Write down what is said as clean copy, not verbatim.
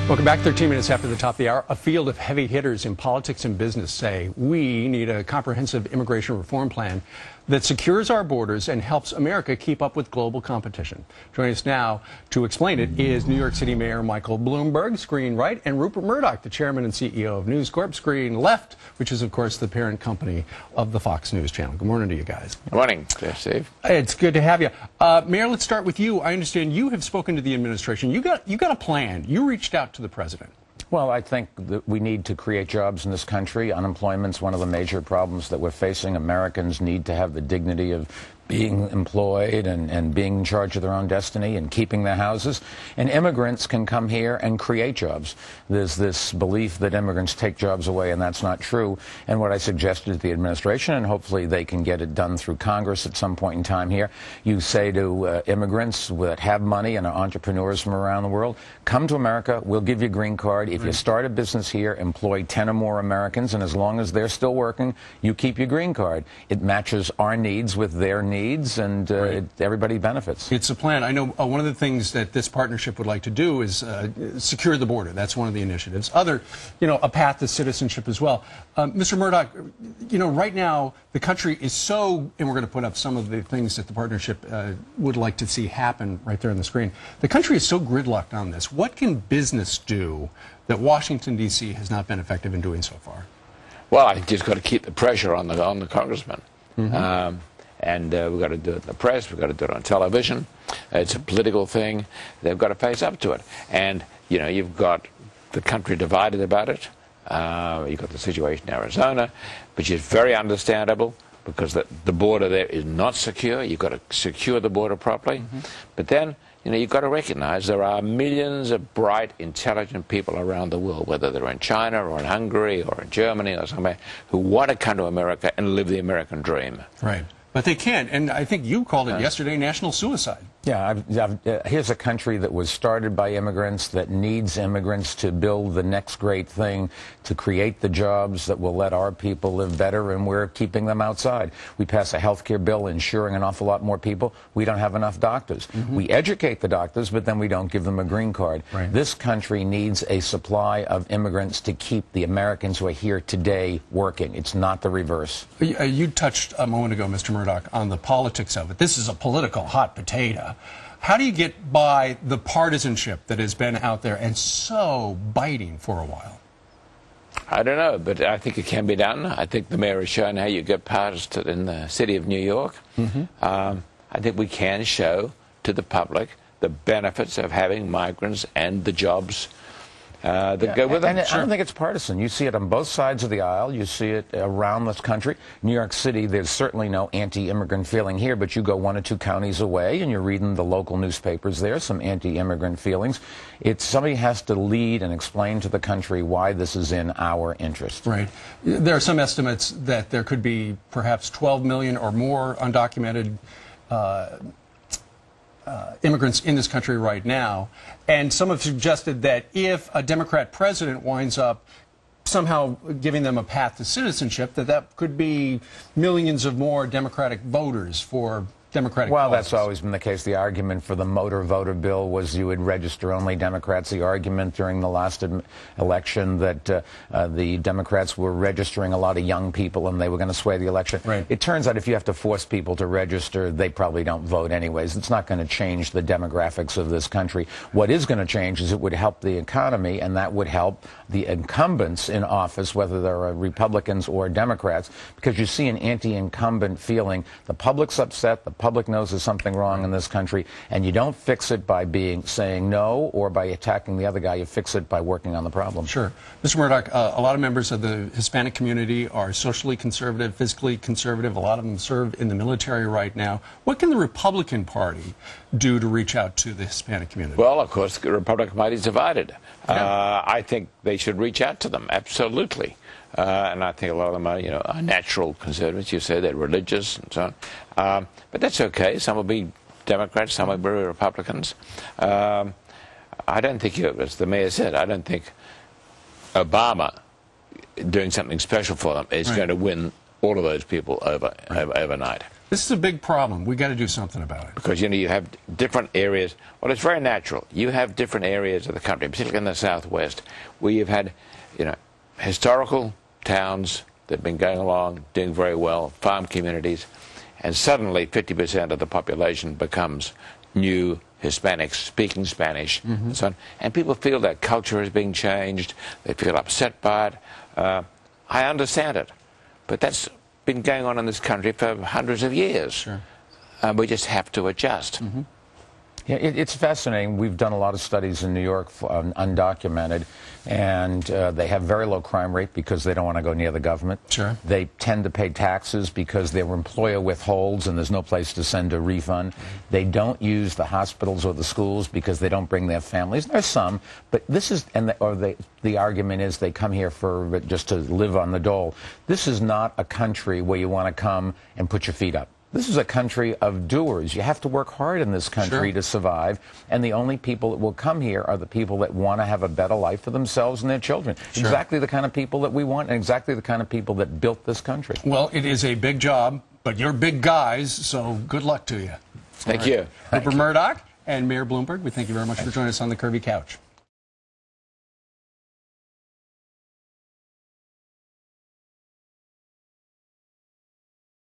Welcome back. 13 minutes after the top of the hour. A field of heavy hitters in politics and business say we need a comprehensive immigration reform plan that secures our borders and helps America keep up with global competition. Joining us now to explain it is New York City Mayor Michael Bloomberg, screen right, and Rupert Murdoch, the chairman and CEO of News Corp, screen left, which is, of course, the parent company of the Fox News Channel. Good morning to you guys. Good morning, Steve. It's good to have you. Mayor, let's start with you. I understand you have spoken to the administration. You got a plan. You reached out to the president. Well, I think that we need to create jobs in this country. Unemployment's one of the major problems that we're facing. Americans need to have the dignity of being employed and being in charge of their own destiny and keeping their houses. And immigrants can come here and create jobs. There's this belief that immigrants take jobs away, and that's not true. And what I suggested to the administration, and hopefully they can get it done through Congress at some point in time here, you say to immigrants that have money and are entrepreneurs from around the world, come to America, we'll give you a green card. If you start a business here, employ 10 or more Americans, and as long as they're still working, you keep your green card. It matches our needs with their needs. And everybody benefits. It's a plan. I know one of the things that this partnership would like to do is secure the border. That's one of the initiatives. A path to citizenship as well. Mr. Murdoch, right now the country is so, and we're going to put up some of the things that the partnership would like to see happen right there on the screen. The country is so gridlocked on this. What can business do that Washington, D.C. has not been effective in doing so far? Well, I think you've got to keep the pressure on the congressman. Mm-hmm. And we've got to do it in the press, we've got to do it on television. It's a political thing. They've got to face up to it. And, you've got the country divided about it. You've got the situation in Arizona, which is very understandable because the border there is not secure. You've got to secure the border properly. Mm-hmm. But then, you've got to recognize there are millions of bright, intelligent people around the world, whether they're in China or in Hungary or in Germany or somewhere, who want to come to America and live the American dream. Right. But they can't, and I think you called it yesterday national suicide. Yeah, here's a country that was started by immigrants, that needs immigrants to build the next great thing, to create the jobs that will let our people live better, and we're keeping them outside. We pass a health care bill insuring an awful lot more people. We don't have enough doctors. Mm-hmm. We educate the doctors, but then we don't give them a green card. Right. This country needs a supply of immigrants to keep the Americans who are here today working. It's not the reverse. You touched a moment ago, Mr. Murdoch, on the politics of it. This is a political hot potato. How do you get by the partisanship that has been out there and so biting for a while? I don't know, but I think it can be done. I think the mayor has shown how you get past it in the city of New York. Mm-hmm. I think we can show to the public the benefits of having migrants and the jobs that go with it. And I don't think it's partisan. You see it on both sides of the aisle. You see it around this country. New York City, there's certainly no anti-immigrant feeling here, but you go 1 or 2 counties away and you're reading the local newspapers there, some anti-immigrant feelings. Somebody has to lead and explain to the country why this is in our interest. Right. There are some estimates that there could be perhaps 12 million or more undocumented immigrants in this country right now, and some have suggested that if a Democrat president winds up somehow giving them a path to citizenship, that could be millions of more Democratic voters for Democratic Well, causes. That's always been the case. The argument for the motor voter bill was you would register only Democrats. The argument during the last election that the Democrats were registering a lot of young people and they were going to sway the election. Right. It turns out if you have to force people to register, they probably don't vote anyways. It's not going to change the demographics of this country. What is going to change is it would help the economy, and that would help the incumbents in office, whether they're Republicans or Democrats, because you see an anti-incumbent feeling. The public's upset. The public knows there's something wrong in this country, and you don't fix it by saying no or by attacking the other guy. You fix it by working on the problem. Sure. Mr. Murdoch, a lot of members of the Hispanic community are socially conservative, physically conservative. A lot of them serve in the military right now. What can the Republican Party do to reach out to the Hispanic community? Well, of course, the Republican Party is divided. Yeah. I think they should reach out to them, absolutely. And I think a lot of them are natural conservatives. You say they're religious and so on. But that's okay. Some will be Democrats, some will be Republicans. I don't think, as the mayor said, I don't think Obama doing something special for them is going to win all of those people overnight. This is a big problem. We've got to do something about it. Because, you know, you have different areas. Well, it's very natural. You have different areas of the country, particularly in the Southwest, where you've had, you know, historical towns that have been going along, doing very well, farm communities, and suddenly 50% of the population becomes new Hispanics speaking Spanish, and so on. And people feel that culture is being changed. They feel upset by it. I understand it. But that's been going on in this country for hundreds of years. Sure. We just have to adjust. Yeah, it's fascinating. We've done a lot of studies in New York, undocumented, and they have very low crime rate because they don't want to go near the government. Sure. They tend to pay taxes because their employer withholds and there's no place to send a refund. They don't use the hospitals or the schools because they don't bring their families. There's some, but this is, the argument is they come here for just to live on the dole. This is not a country where you want to come and put your feet up. This is a country of doers. You have to work hard in this country to survive, and the only people that will come here are the people that want to have a better life for themselves and their children. Exactly the kind of people that we want, and exactly the kind of people that built this country. Well, it is a big job, but you're big guys, so good luck to you. Thank you. Rupert Murdoch and Mayor Bloomberg, we thank you very much for joining us on the Curvy Couch.